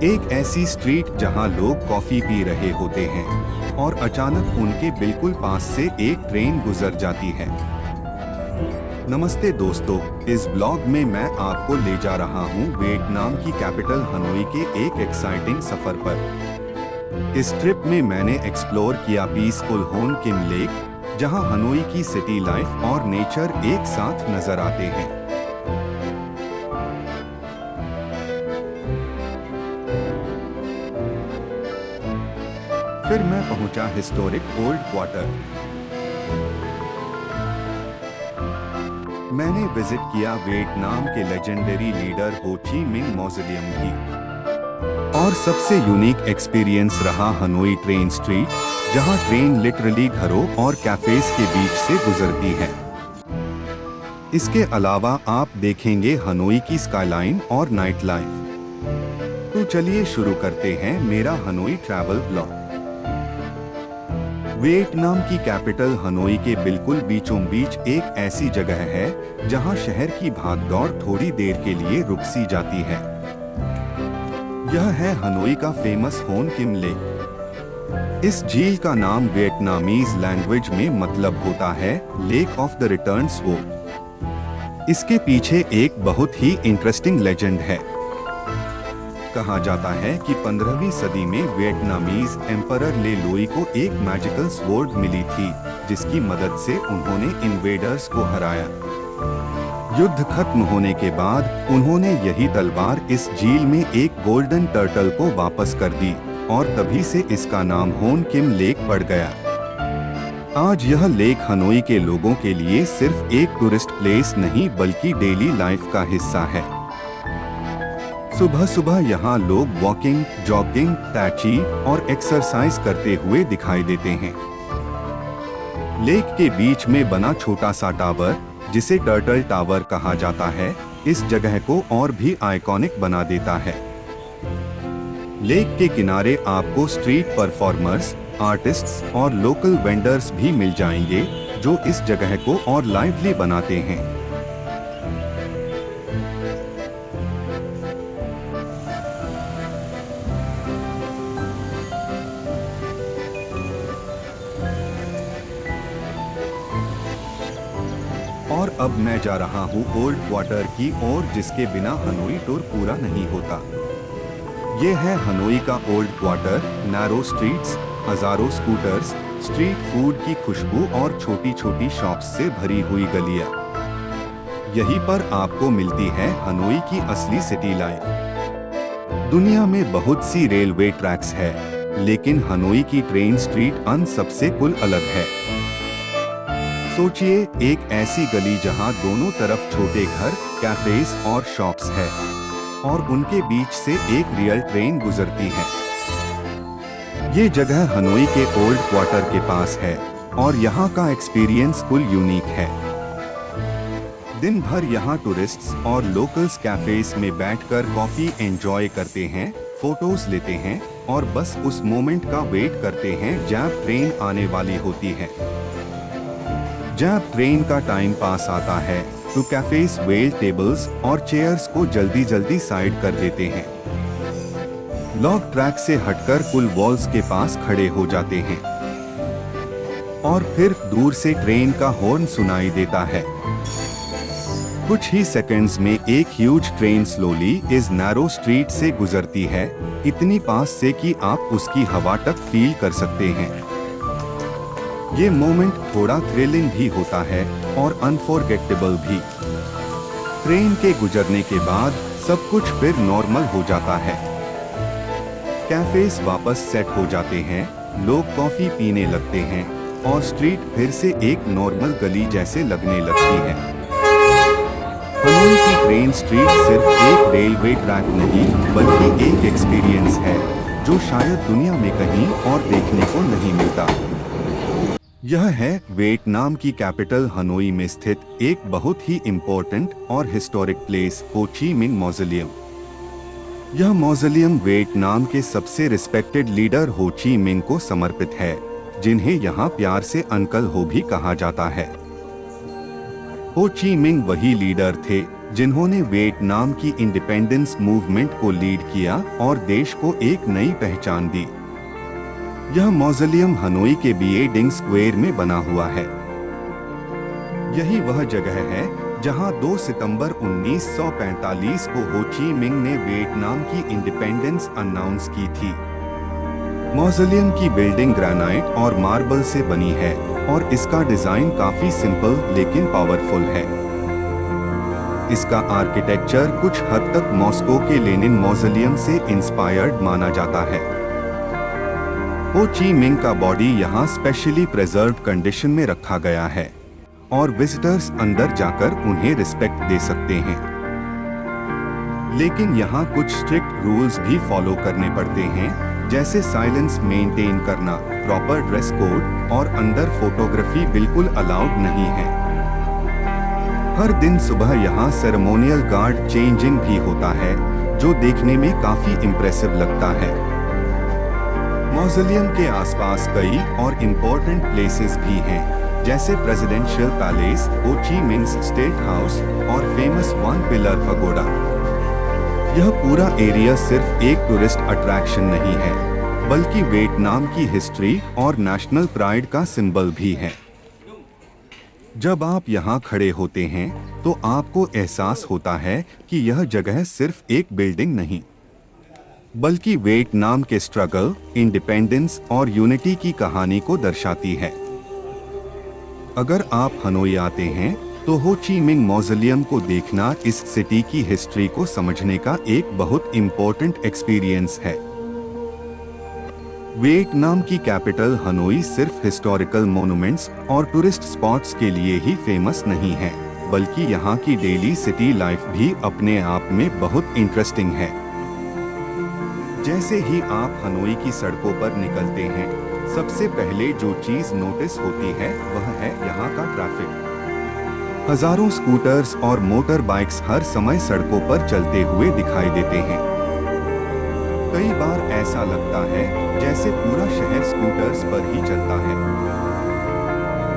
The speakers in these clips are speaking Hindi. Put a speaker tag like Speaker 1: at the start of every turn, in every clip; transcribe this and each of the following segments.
Speaker 1: एक ऐसी स्ट्रीट जहां लोग कॉफी पी रहे होते हैं और अचानक उनके बिल्कुल पास से एक ट्रेन गुजर जाती है। नमस्ते दोस्तों, इस ब्लॉग में मैं आपको ले जा रहा हूं वियतनाम की कैपिटल हनोई के एक एक्साइटिंग सफर पर। इस ट्रिप में मैंने एक्सप्लोर किया पीसफुल होन किम लेक, जहां हनोई की सिटी लाइफ और नेचर एक साथ नजर आते हैं। फिर मैं पहुंचा हिस्टोरिक ओल्ड क्वार्टर। मैंने विजिट किया वियतनाम के लेजेंडरी लीडर हो ची मिंह मॉज़िलियम भी। और सबसे यूनिक एक्सपीरियंस रहा हनोई ट्रेन स्ट्रीट, जहां ट्रेन लिटरली घरों और कैफेज के बीच से गुजरती है। इसके अलावा आप देखेंगे हनोई की स्काईलाइन और नाइट लाइफ। तो चलिए शुरू करते हैं मेरा हनोई ट्रैवल ब्लॉग। वियतनाम की कैपिटल हनोई के बिल्कुल बीचों बीच एक ऐसी जगह है जहां शहर की भागदौड़ थोड़ी देर के लिए रुक सी जाती है। यह है हनोई का फेमस होन किम लेक। इस झील का नाम वियतनामीज लैंग्वेज में मतलब होता है लेक ऑफ द रिटर्न वो। इसके पीछे एक बहुत ही इंटरेस्टिंग लेजेंड है। कहा जाता है कि 15वीं सदी में वियतनामीज एम्परर ले लुई को एक मैजिकल स्वॉर्ड मिली थी, जिसकी मदद से उन्होंने इन्वेडर्स को हराया। युद्ध खत्म होने के बाद उन्होंने यही तलवार इस झील में एक गोल्डन टर्टल को वापस कर दी और तभी से इसका नाम होन किम लेक पड़ गया। आज यह लेक हनोई के लोगों के लिए सिर्फ एक टूरिस्ट प्लेस नहीं बल्कि डेली लाइफ का हिस्सा है। सुबह सुबह यहाँ लोग वॉकिंग, जॉगिंग, टैची और एक्सरसाइज करते हुए दिखाई देते हैं। लेक के बीच में बना छोटा सा टावर, जिसे टर्टल टावर कहा जाता है, इस जगह को और भी आइकॉनिक बना देता है। लेक के किनारे आपको स्ट्रीट परफॉर्मर्स, आर्टिस्ट्स और लोकल वेंडर्स भी मिल जाएंगे, जो इस जगह को और लाइवली बनाते हैं। और अब मैं जा रहा हूँ ओल्ड क्वार्टर की ओर, जिसके बिना हनोई टूर पूरा नहीं होता। ये है हनोई का ओल्ड क्वार्टर। नैरो स्ट्रीट्स, हजारों स्कूटर्स, स्ट्रीट फूड की खुशबू और छोटी छोटी शॉप्स से भरी हुई गलियां। यहीं पर आपको मिलती है हनोई की असली सिटी लाइफ। दुनिया में बहुत सी रेलवे ट्रैक्स है, लेकिन हनोई की ट्रेन स्ट्रीट अन सबसे कुल अलग है। सोचिए, एक ऐसी गली जहां दोनों तरफ छोटे घर, कैफेज और शॉप्स है और उनके बीच से एक रियल ट्रेन गुजरती है। ये जगह हनोई के ओल्ड क्वार्टर के पास है और यहाँ का एक्सपीरियंस फुल यूनिक है। दिन भर यहाँ टूरिस्ट्स और लोकल्स कैफेज में बैठकर कॉफी एंजॉय करते हैं, फोटोज लेते हैं और बस उस मोमेंट का वेट करते हैं जब ट्रेन आने वाली होती है। जब ट्रेन का टाइम पास आता है तो कैफेज वेल टेबल्स और चेयर्स को जल्दी जल्दी साइड कर देते हैं। लॉग ट्रैक से हटकर पुल वॉल्स के पास खड़े हो जाते हैं और फिर दूर से ट्रेन का हॉर्न सुनाई देता है। कुछ ही सेकंड्स में एक ह्यूज ट्रेन स्लोली इस नैरो स्ट्रीट से गुजरती है, इतनी पास से कि आप उसकी हवा तक फील कर सकते हैं। ये मोमेंट थोड़ा थ्रिलिंग भी होता है और अनफॉरगेटेबल भी। ट्रेन के गुजरने के बाद सब कुछ फिर नॉर्मल हो जाता है। कैफेज वापस सेट हो जाते हैं, लोग कॉफी पीने लगते हैं और स्ट्रीट फिर से एक नॉर्मल गली जैसे लगने लगती है। हनोई की ट्रेन स्ट्रीट सिर्फ एक रेलवे ट्रैक नहीं बल्कि एक एक्सपीरियंस है जो शायद दुनिया में कहीं और देखने को नहीं मिलता। यह है वियतनाम की कैपिटल हनोई में स्थित एक बहुत ही इम्पोर्टेंट और हिस्टोरिक प्लेस हो ची मिंह मॉज़िलियम। यह मॉज़िलियम वियतनाम के सबसे रिस्पेक्टेड लीडर हो ची मिंह को समर्पित है, जिन्हें यहाँ प्यार से अंकल हो भी कहा जाता है। हो ची मिंह वही लीडर थे जिन्होंने वियतनाम की इंडिपेंडेंस मूवमेंट को लीड किया और देश को एक नई पहचान दी। यह मौजोलियम हनोई के बिएडिंग स्क्वायर में बना हुआ है। यही वह जगह है जहां 2 सितंबर 1945 को हो ची मिंह ने वियतनाम की इंडिपेंडेंस अनाउंस की थी। मौजोलियम की बिल्डिंग ग्रेनाइट और मार्बल से बनी है और इसका डिजाइन काफी सिंपल लेकिन पावरफुल है। इसका आर्किटेक्चर कुछ हद तक मॉस्को के लेनिन मौजोलियम से इंस्पायर्ड माना जाता है। हो ची मिंह का बॉडी यहाँ स्पेशली प्रिजर्व्ड कंडीशन में रखा गया है और विजिटर्स अंदर जाकर उन्हें रिस्पेक्ट दे सकते हैं। लेकिन यहाँ कुछ स्ट्रिक्ट रूल्स भी फॉलो करने पड़ते हैं, जैसे साइलेंस मेंटेन करना, प्रॉपर ड्रेस कोड और अंदर फोटोग्राफी बिल्कुल अलाउड नहीं है। हर दिन सुबह यहाँ सेरेमोनियल गार्ड चेंजिंग भी होता है, जो देखने में काफी इम्प्रेसिव लगता है। मौजोलियम के आसपास कई और इम्पोर्टेंट प्लेसेस भी हैं, जैसे प्रेसिडेंशियल पैलेस, हो ची मिंह स्टेट हाउस और फेमस 1 पिलर पगोडा। यह पूरा एरिया सिर्फ एक टूरिस्ट अट्रैक्शन नहीं है, बल्कि वियतनाम की हिस्ट्री और नेशनल प्राइड का सिंबल भी है। जब आप यहाँ खड़े होते हैं तो आपको एहसास होता है कि यह जगह सिर्फ एक बिल्डिंग नहीं, बल्कि वियतनाम के स्ट्रगल, इंडिपेंडेंस और यूनिटी की कहानी को दर्शाती है। अगर आप हनोई आते हैं तो हो ची मिंह मौजोलियम को देखना इस सिटी की हिस्ट्री को समझने का एक बहुत इम्पोर्टेंट एक्सपीरियंस है। वियतनाम की कैपिटल हनोई सिर्फ हिस्टोरिकल मॉन्यूमेंट्स और टूरिस्ट स्पॉट्स के लिए ही फेमस नहीं है, बल्कि यहाँ की डेली सिटी लाइफ भी अपने आप में बहुत इंटरेस्टिंग है। जैसे ही आप हनोई की सड़कों पर निकलते हैं, सबसे पहले जो चीज नोटिस होती है वह है यहाँ का ट्रैफिक। हजारों स्कूटर्स और मोटर बाइक्स हर समय सड़कों पर चलते हुए दिखाई देते हैं। कई बार ऐसा लगता है जैसे पूरा शहर स्कूटर्स पर ही चलता है।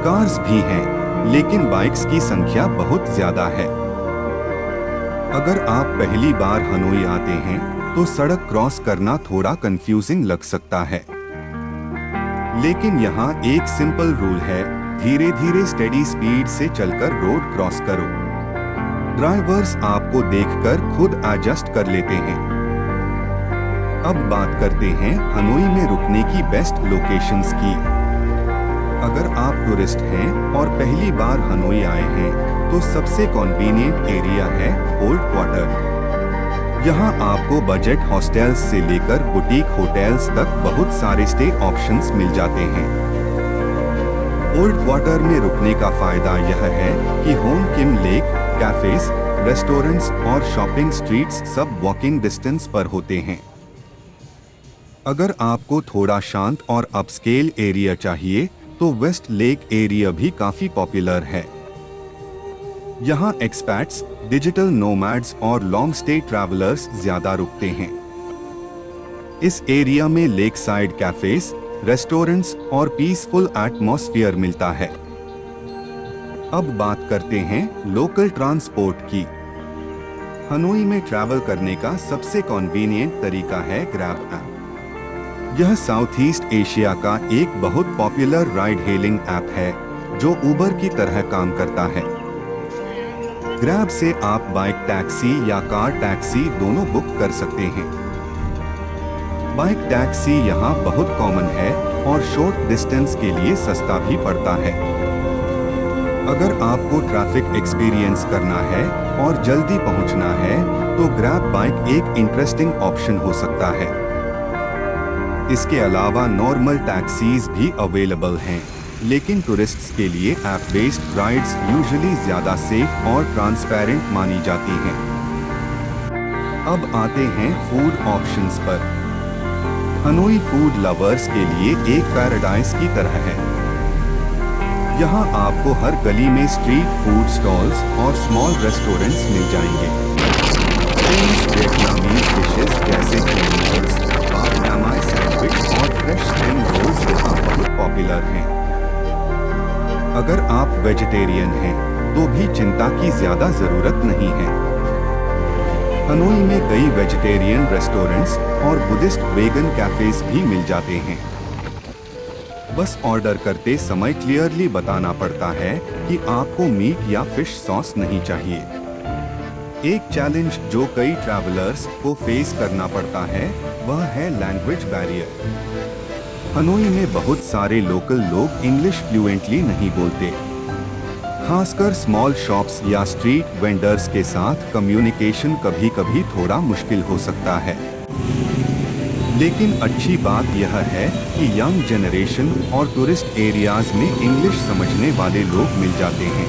Speaker 1: कार्स भी हैं, लेकिन बाइक्स की संख्या बहुत ज्यादा है। अगर आप पहली बार हनोई आते हैं तो सड़क क्रॉस करना थोड़ा कंफ्यूजिंग लग सकता है, लेकिन यहाँ एक सिंपल रूल है, धीरे धीरे स्टेडी स्पीड से चलकर रोड क्रॉस करो। ड्राइवर्स आपको देखकर खुद एडजस्ट कर लेते हैं। अब बात करते हैं हनोई में रुकने की बेस्ट लोकेशंस की। अगर आप टूरिस्ट हैं और पहली बार हनोई आए हैं तो सबसे कन्वीनियंट एरिया है ओल्ड क्वार्टर। यहाँ आपको बजट हॉस्टल्स से लेकर बुटीक होटल्स तक बहुत सारे स्टे ऑप्शंस मिल जाते हैं। ओल्ड क्वार्टर में रुकने का फायदा यह है कि होम किम लेक, कैफेज, रेस्टोरेंट्स और शॉपिंग स्ट्रीट्स सब वॉकिंग डिस्टेंस पर होते हैं। अगर आपको थोड़ा शांत और अपस्केल एरिया चाहिए तो वेस्ट लेक एरिया भी काफी पॉपुलर है। यहाँ एक्सपैट्स, डिजिटल नोमैड्स और लॉन्ग स्टे ट्रैवलर्स ज्यादा रुकते हैं। इस एरिया में लेक साइड कैफेज, रेस्टोरेंट्स और पीसफुल एटमॉस्फेयर मिलता है। अब बात करते हैं लोकल ट्रांसपोर्ट की। हनोई में ट्रैवल करने का सबसे कन्वीनियंट तरीका है ग्रैब ऐप। यह साउथ ईस्ट एशिया का एक बहुत पॉपुलर राइड हेलिंग ऐप है जो उबर की तरह काम करता है। ग्रैब से आप बाइक टैक्सी या कार टैक्सी दोनों बुक कर सकते हैं। बाइक टैक्सी यहाँ बहुत कॉमन है और शॉर्ट डिस्टेंस के लिए सस्ता भी पड़ता है। अगर आपको ट्रैफिक एक्सपीरियंस करना है और जल्दी पहुँचना है तो ग्रैब बाइक एक इंटरेस्टिंग ऑप्शन हो सकता है। इसके अलावा नॉर्मल टैक्सीज भी अवेलेबल हैं, लेकिन टूरिस्ट्स के लिए ऐप बेस्ड राइड्स यूजुअली ज्यादा सेफ और ट्रांसपेरेंट मानी जाती हैं। अब आते हैं फूड ऑप्शंस पर। हनोई फूड लवर्स के लिए एक पैराडाइज की तरह है। यहाँ आपको हर गली में स्ट्रीट फूड स्टॉल्स और स्मॉल रेस्टोरेंट्स मिल जाएंगे। वियतनामीज डिशेस जैसे नूडल्स, पाप नामाई सैंडविच और फ्रेश स्प्रिंग रोल्स यहाँ बहुत पॉपुलर हैं। अगर आप वेजिटेरियन हैं तो भी चिंता की ज्यादा जरूरत नहीं है। हनोई में कई वेजिटेरियन रेस्टोरेंट्स और बुद्धिस्ट वेगन कैफेज भी मिल जाते हैं। बस ऑर्डर करते समय क्लियरली बताना पड़ता है कि आपको मीट या फिश सॉस नहीं चाहिए। एक चैलेंज जो कई ट्रैवलर्स को फेस करना पड़ता है वह है लैंग्वेज बैरियर। हनोई में बहुत सारे लोकल लोग इंग्लिश फ्लुएंटली नहीं बोलते। खासकर स्मॉल शॉप्स या स्ट्रीट वेंडर्स के साथ कम्युनिकेशन कभी-कभी थोड़ा मुश्किल हो सकता है। लेकिन अच्छी बात यह है कि यंग जनरेशन और टूरिस्ट एरियाज में इंग्लिश समझने वाले लोग मिल जाते हैं।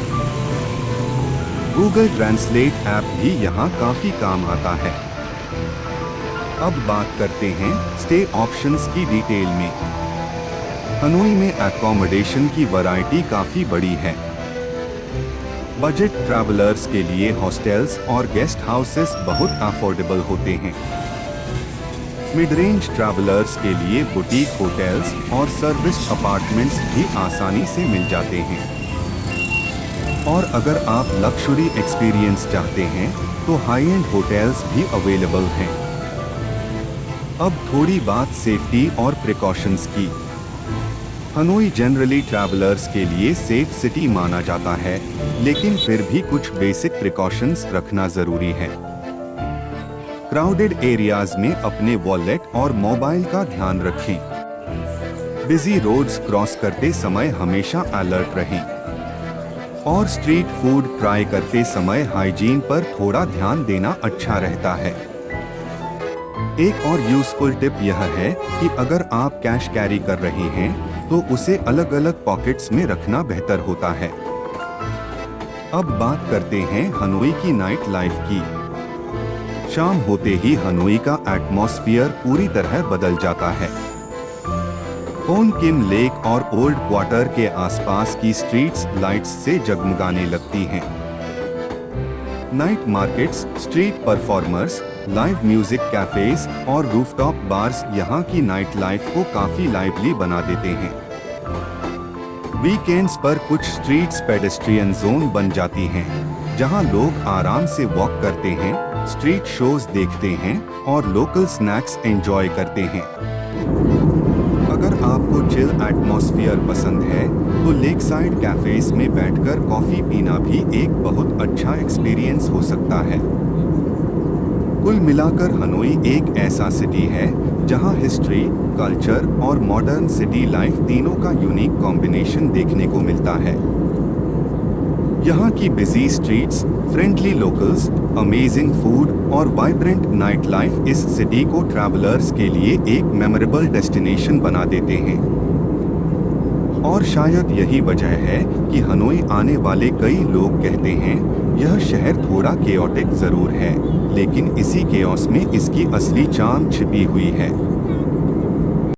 Speaker 1: गूगल ट्रांसलेट ऐप भी यहाँ काफी काम आता है। अब बात करते हैं स्टे ऑप्शंस की डिटेल में। हनोई में अकोमोडेशन की वैरायटी काफी बड़ी है। बजट ट्रैवलर्स के लिए हॉस्टल्स और गेस्ट हाउसेस बहुत अफोर्डेबल होते हैं। मिड रेंज ट्रैवलर्स के लिए बुटीक होटल्स और सर्विस अपार्टमेंट्स भी आसानी से मिल जाते हैं। और अगर आप लक्जरी एक्सपीरियंस चाहते हैं तो हाई एंड होटल्स भी अवेलेबल हैं। अब थोड़ी बात सेफ्टी और प्रिकॉशंस की। हनोई जनरली ट्रैवलर्स के लिए सेफ सिटी माना जाता है, लेकिन फिर भी कुछ बेसिक प्रिकॉशंस रखना जरूरी है। क्राउडेड एरियाज में अपने वॉलेट और मोबाइल का ध्यान रखें। बिजी रोड्स क्रॉस करते समय हमेशा अलर्ट रहें। और स्ट्रीट फूड ट्राई करते समय हाइजीन पर थोड़ा ध्यान देना अच्छा रहता है। एक और यूजफुल टिप यह है कि अगर आप कैश कैरी कर रहे हैं तो उसे अलग अलग पॉकेट्स में रखना बेहतर होता है। अब बात करते हैं हनोई की नाइट लाइफ की। शाम होते ही हनोई का एटमॉस्फेयर पूरी तरह बदल जाता है। होन किम लेक और ओल्ड क्वार्टर के आसपास की स्ट्रीट्स लाइट्स से जगमगाने लगती हैं। Night markets, street performers, live music cafes और रूफटॉप बार्स यहाँ की नाइट लाइफ को काफी लाइवली बना देते हैं। वीकेंड्स पर कुछ स्ट्रीट्स पेडेस्ट्रियन जोन बन जाती हैं, जहाँ लोग आराम से वॉक करते हैं, स्ट्रीट शोज देखते हैं और लोकल स्नैक्स एंजॉय करते हैं। अगर आपको चिल एटमॉस्फेयर पसंद है तो लेक साइड कैफेज में बैठकर कॉफी पीना भी एक बहुत अच्छा एक्सपीरियंस हो सकता है। कुल मिलाकर हनोई एक ऐसा सिटी है जहां हिस्ट्री, कल्चर और मॉडर्न सिटी लाइफ तीनों का यूनिक कॉम्बिनेशन देखने को मिलता है। यहाँ की busy streets, friendly locals, amazing food और वाइब्रेंट नाइट लाइफ इस सिटी को ट्रैवलर्स के लिए एक मेमोरेबल डेस्टिनेशन बना देते हैं। और शायद यही वजह है कि हनोई आने वाले कई लोग कहते हैं यह शहर थोड़ा केओटिक जरूर है, लेकिन इसी केओस में इसकी असली चार्म छिपी हुई है।